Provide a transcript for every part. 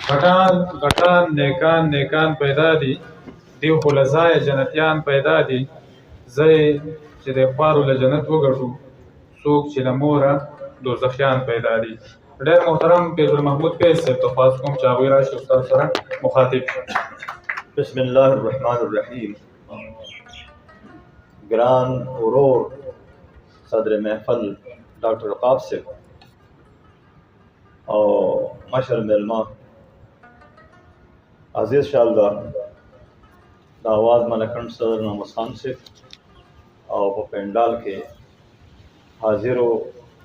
غټان نیکان پیدا دي، دیو خلصای جنتیان پیدا دي. زه چې د خوارو له جنت وګټو، څوک چې له موره دوزخیان پیدا دي. ډېر محترم فیض المحمود فیض صاحب ته خواست کوم چې هغوی راشي استاد سره مخاطب شي. بسم الله الرحمن الرحیم. گران ورور صدر محفل ډاکټر عقاب صاحب او مشر میلمه عزیز شالدار د آواز ملکند صدر ناموس خان صاحب او په پنډال کې حاضرو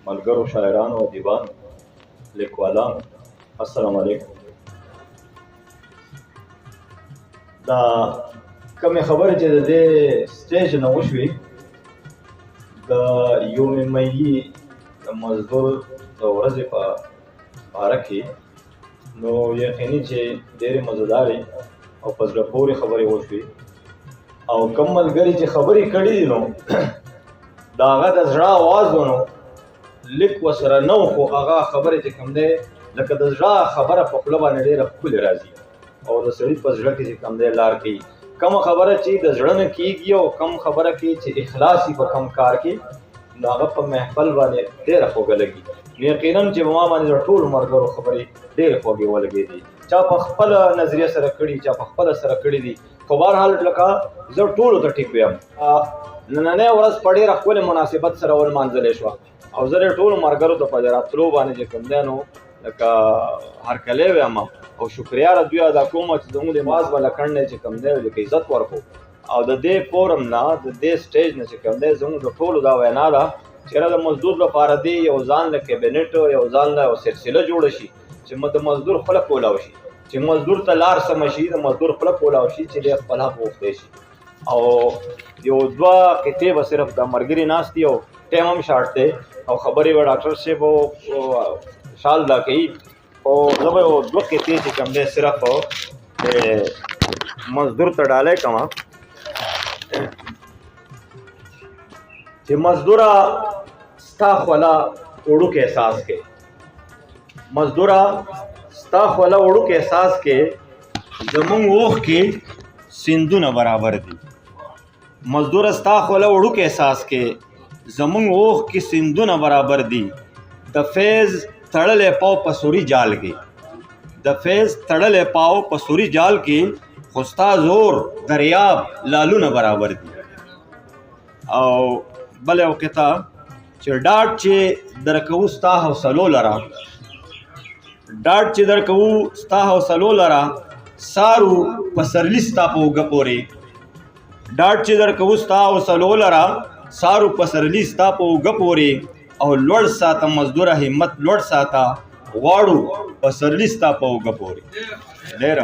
ملګرو شاعرانو او ادیبانو لیکوالانو، السلام علیکم. دا کومې خبرې چې د دې سټیج نه وشوې د یوم مئی د مزدور د ورځې په باره کې، نو یقیني چې ډېرې مزدارې او په زړه پورې خبرې وشوې او کوم ملګري چې خبرې کړي دي نو د هغه د زړه اواز و نو لیک ورسره نه و، خو هغه خبرې چې کوم دی لکه د زړه خبره په خوله باندې ډېره ښکلې راځي او د سړي په زړه کې چې کوم دی لار کوي. کومه خبره چې د زړه نه کېږي او کوم خبره کې چې اخلاص وي په کوم کار کې، نو هغه په محفل باندې ډېره خوږه لګي. نو یقینا چې ما باندې د ټولو ملګرو خبرې ډېرې خوږې ولګېدې، چا په خپله نظریه سره کړي، چا په خپله سره کړي دي. خو بهرحال لکه زه ټولو ته ټیک ویم. نننۍ ورځ په ډېره ښکلې مناسبت سره ولمانځلې شوه او زه د ټولو ملګرو ته په راتلو باندې چې کوم دی نو لکه هرکلی ویم او شکریا د دوی ادا کوم چې زموږ د آواز ملکند نه چې کوم دی لکه عزت ورکړو او د دې فورم نه د دې سټیج نه چې کوم دی زموږ د ټولو دا وینا ده چې د مزدور لپاره دی یو ځان له کابینټ یو ځان له یو سلسله جوړه شي چې د مزدور خوله کولاو شي، چې مزدور ته لار سمه شي، د مزدور خوله کولاو شي چې دی خپل حق وغوښتی شي. او یو دوه قطعې به صرف د ملګري ناست دي او ټایم هم شارټ دی او خبرې به ډاکټر صاحب شال دا کوي او زه به یو دوه قطعې چې کوم دی صرف مزدور ته ډالۍ کوم چې مزدوره ستا خوله وړوکی احساس کې، مزدوره ستا خوله وړوکی احساس کې زمونږ اوښ کې سیندونه برابر دي. مزدوره ستا خوله وړوکی احساس کې زمونږ اوښ کې سیندونه برابر دي. د فیض تړلی پاو په سوري جال کې، د فیض تړلی پاو په سوري جال کې خو ستا زور دریاب لالونه برابر دي. او بل یو قطعه چې ډاډ چې درکوو ستا حوصلو لره، ډاډ چې درکوو ستا حوصلو لره سارو پسرلی ستا په اوږه پورې، ډاډ چې درکوو ستا حوصلو لره سارو پسرلی ستا په اوږه پورې او لوړ ساته مزدوره همت لوړ ساته غواړو پسرلی ستا په اوږه پورې. ډېره